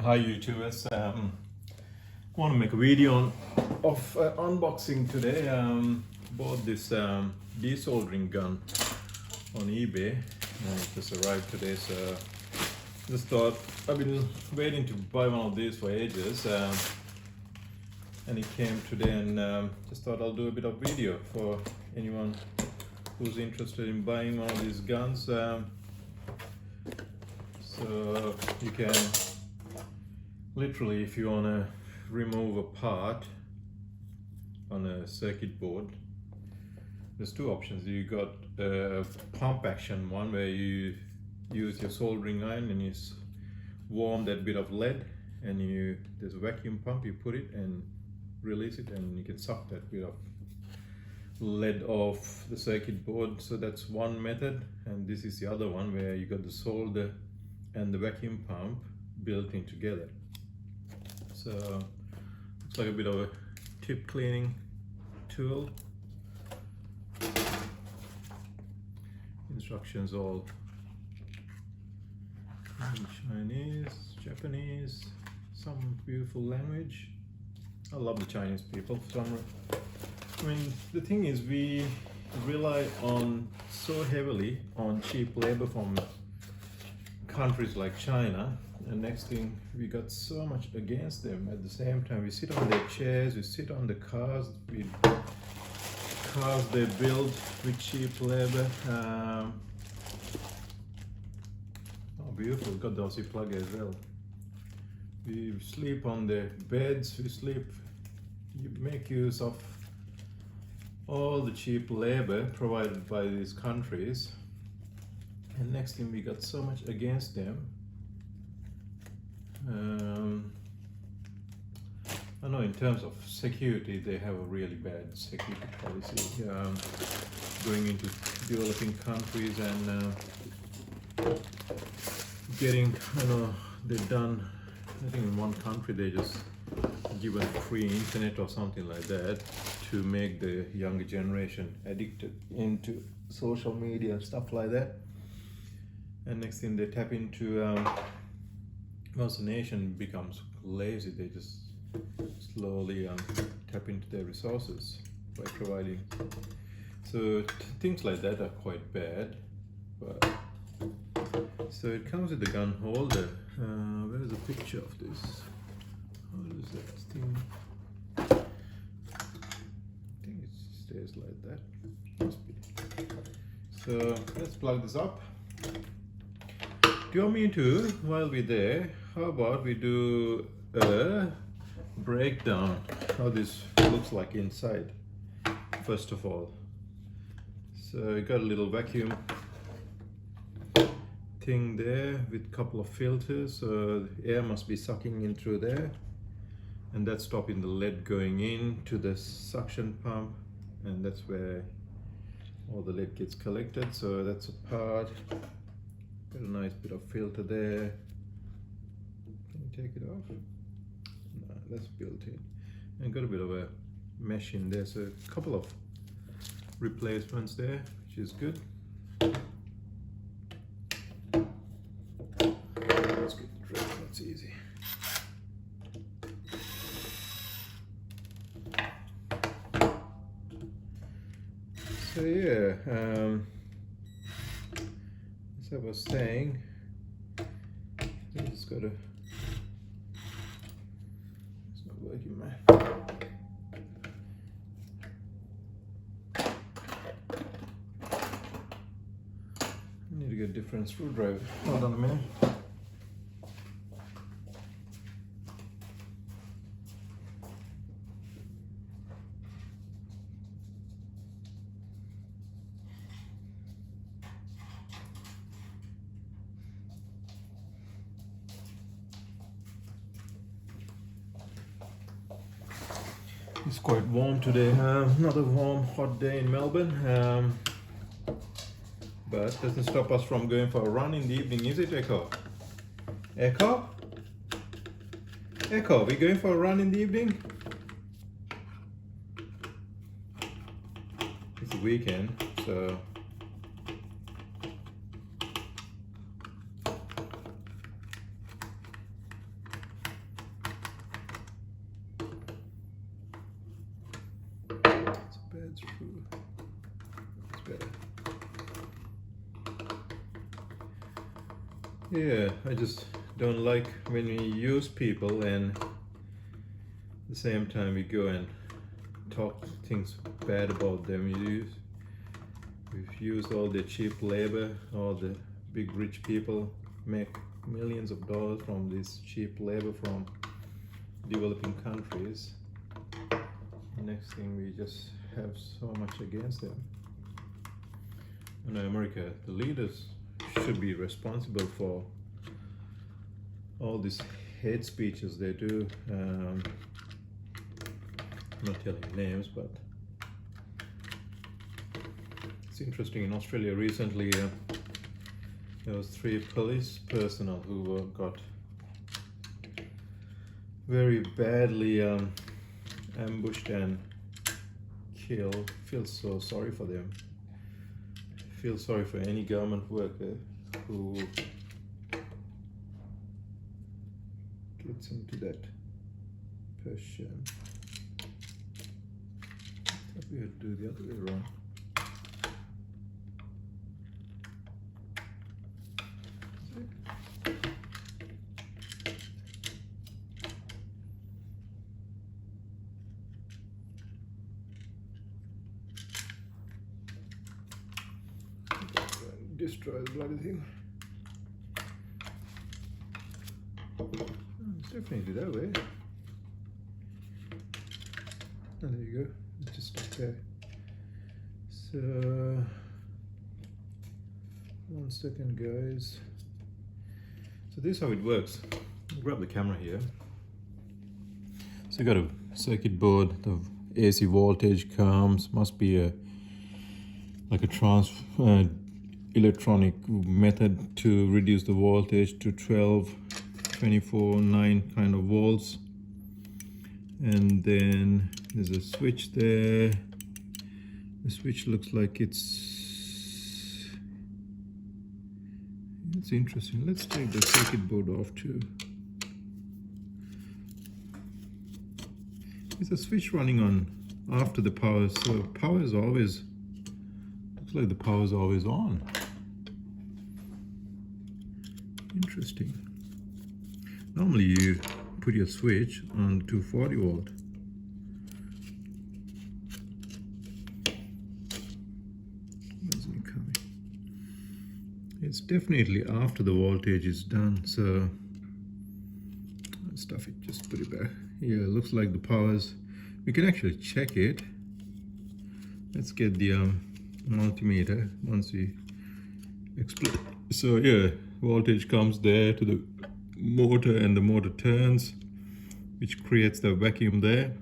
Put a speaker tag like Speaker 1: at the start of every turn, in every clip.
Speaker 1: Hi YouTubers, want to make a video of unboxing today. Bought this desoldering gun on eBay and it just arrived today, so just thought I've been waiting to buy one of these for ages, and it came today, and just thought I'll do a bit of video for anyone who's interested in buying one of these guns. So you can literally, if you want to remove a part on a circuit board, there's two options. You got a pump action one where you use your soldering iron and you warm that bit of lead, and there's a vacuum pump, you put it and release it and you can suck that bit of lead off the circuit board. So that's one method, and this is the other one where you got the solder and the vacuum pump built in together. So looks like a bit of a tip cleaning tool. Instructions all in Chinese, Japanese, some beautiful language. I love the Chinese people. I mean, the thing is, we rely so heavily on cheap labor from countries like China, and next thing, we got so much against them. At the same time, we sit on their chairs, we sit on the cars they build with cheap labor. Oh, beautiful, got the Aussie plug as well. We sleep on the beds, you make use of all the cheap labor provided by these countries. And next thing, we got so much against them. I know in terms of security, they have a really bad security policy going into developing countries, and getting, they've done, I think in one country they just given free internet or something like that to make the younger generation addicted into social media and stuff like that. And next thing, they tap into, once a nation becomes lazy, they just slowly tap into their resources by providing. So things like that are quite bad. But so it comes with the gun holder. Where is the picture of this? How does that thing? I think it stays like that. Must be. So let's plug this up. Do you want me to, while we're there, how about we do a breakdown how this looks like inside, first of all. So you got a little vacuum thing there with a couple of filters, so the air must be sucking in through there, and that's stopping the lead going into the suction pump, and that's where all the lead gets collected. So that's a part. Got a nice bit of filter there. Can you take it off? No, that's built in. And got a bit of a mesh in there, so a couple of replacements there, which is good. Let's get the drill, that's easy. So yeah, as I was saying, it's got a, it's not working, man. I need to get a different screwdriver. Hold on a minute. It's quite warm today, not a warm, hot day in Melbourne, but doesn't stop us from going for a run in the evening, is it, Echo? Echo? Echo, we going for a run in the evening? It's the weekend, so Yeah, I just don't like when we use people and at the same time we go and talk things bad about them. We've used all the cheap labor, all the big rich people make millions of dollars from this cheap labor from developing countries. Next thing, we just have so much against them. In America, the leaders should be responsible for all these hate speeches they do. I'm not telling names, but it's interesting. In Australia recently, there was 3 police personnel who got very badly ambushed and killed. Feel so sorry for them. Feel sorry for any government worker who gets into that position. I thought we had to do the other way around. Destroy the bloody thing. It's definitely that way. Oh, there you go. It's just stuck there. So, 1 second, guys. So this is how it works. I'll grab the camera here. So you got a circuit board. The AC voltage comes. Must be a electronic method to reduce the voltage to 12, 24, 9 kind of volts. And then there's a switch there. The switch looks like it's interesting. Let's take the circuit board off too. There's a switch running on after the power, so power is always, looks like the power is always on. Interesting. Normally you put your switch on 240 volt. Where's it coming? It's definitely after the voltage is done, so stuff it, just put it back. Yeah, it looks like the powers, we can actually check it. Let's get the multimeter once we explain. So yeah, voltage comes there to the motor and the motor turns, which creates the vacuum there,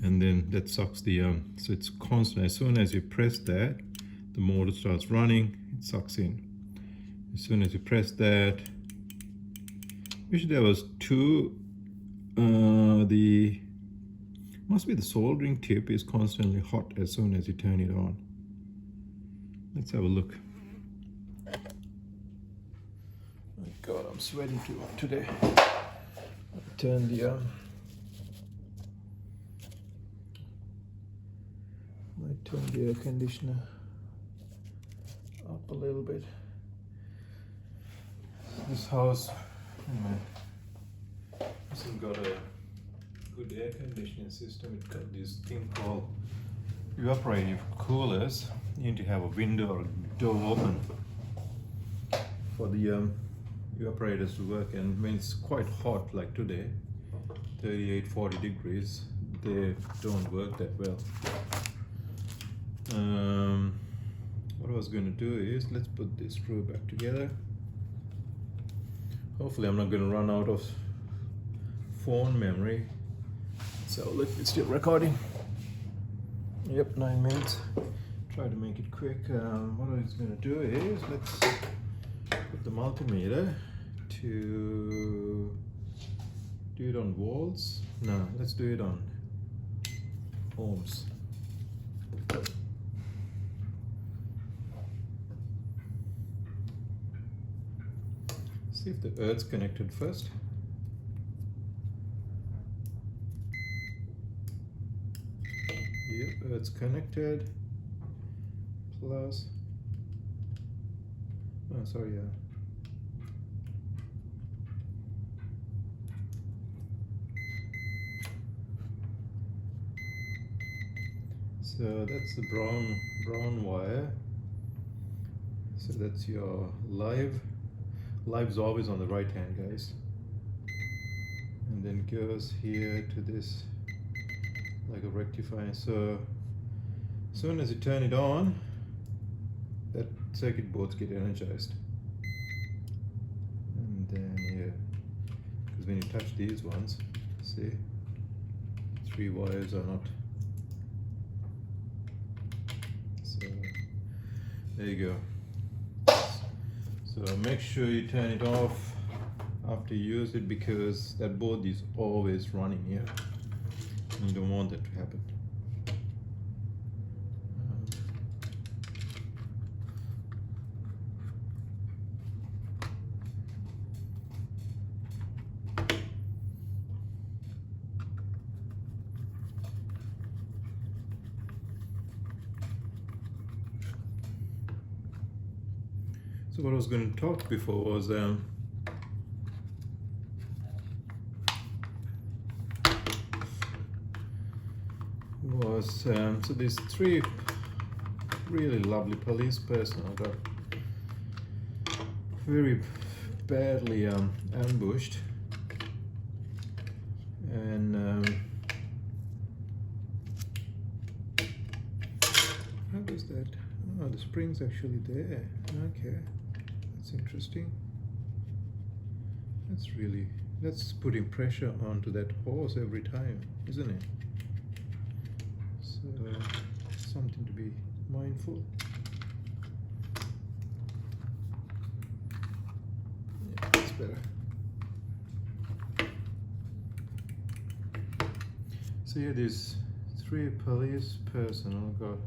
Speaker 1: and then that sucks the so it's constant. As soon as you press that, the motor starts running, it sucks in. As soon as you press that, wish there was 2, the must be the soldering tip is constantly hot as soon as you turn it on. Let's have a look. God, I'm sweating too much today. Turn the might turn the air conditioner up a little bit. This house hasn't got a good air conditioning system. It's got this thing called evaporative coolers. You need to have a window or a door open for the evaporators to work, and when it's quite hot like today, 38-40 degrees, they don't work that well. What I was going to do is, let's put this screw back together. Hopefully I'm not going to run out of phone memory. So look, it's still recording. Yep, 9 minutes. Try to make it quick. What I was going to do is, let's put the multimeter to do it on volts. No, let's do it on ohms. See if the earth's connected first. Yep, earth's connected. plus. Oh, sorry, yeah. So that's the brown wire. So that's your live. Live's always on the right hand, guys. And then goes here to this like a rectifier. So as soon as you turn it on, that circuit boards get energized. And then here, because when you touch these ones, see, 3 wires are not. So there you go. So make sure you turn it off after you use it, because that board is always running here. And you don't want that to happen. So what I was going to talk before was so these 3 really lovely police personnel got very badly ambushed, and how is that? Oh, the spring's actually there. Okay, that's interesting. That's putting pressure onto that horse every time, isn't it? So something to be mindful. Yeah, that's better. So yeah, these 3 police personnel got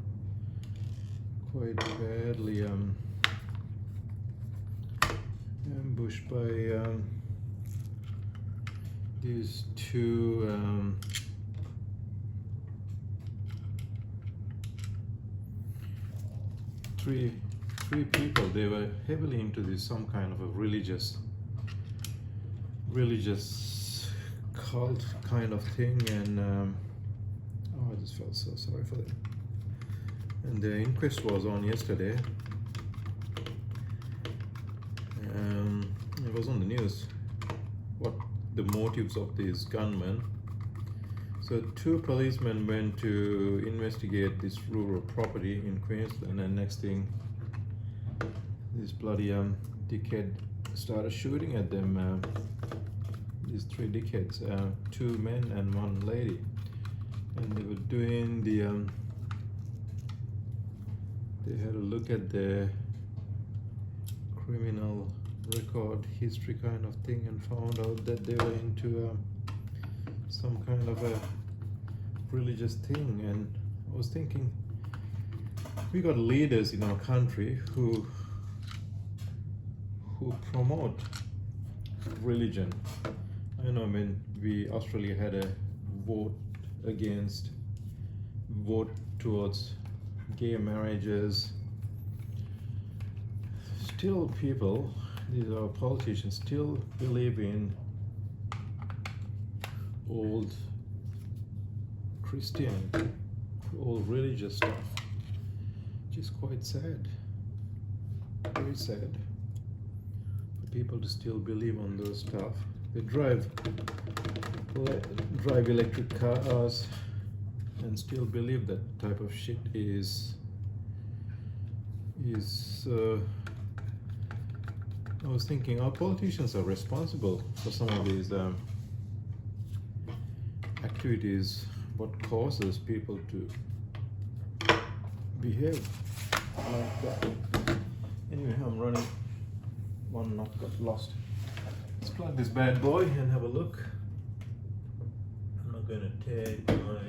Speaker 1: quite badly ambushed by these 2 three people. They were heavily into this, some kind of a religious cult kind of thing, and oh, I just felt so sorry for them. And the inquest was on yesterday. It was on the news what the motives of these gunmen. So 2 policemen went to investigate this rural property in Queensland, and next thing, this bloody dickhead started shooting at them. These 3 dickheads, 2 men and 1 lady, and they were doing the. They had a look at their criminal record history kind of thing, and found out that they were into some kind of a religious thing. And I was thinking, we got leaders in our country who promote religion. I know when Australia had a vote towards gay marriages, still people, these are politicians, still believe in old Christianity, old religious stuff, which is quite sad, very sad for people to still believe on those stuff. They drive electric cars and still believe that type of shit is I was thinking our politicians are responsible for some of these activities, what causes people to behave like that. Anyway, I'm running, one nut got lost. Let's plug this bad boy and have a look. I'm not going to take my,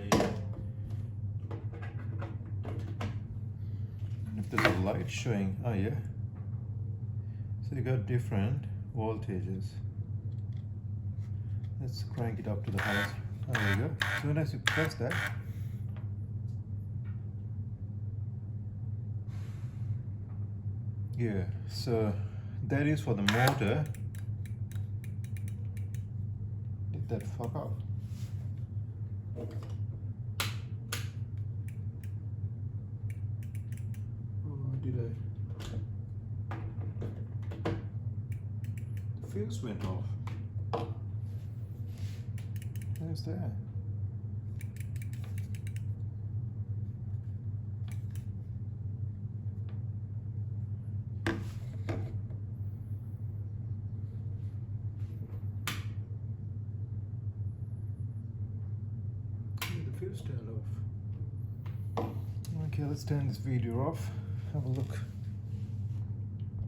Speaker 1: if there's a light showing, oh yeah, so you got different voltages. Let's crank it up to the highest. Oh, there you go. As soon as you press that, Yeah, so that is for the motor. Did that fuck up? Oh, did I? The fuse went off. Where's that? Fuse turned off. Okay, let's turn this video off. Have a look.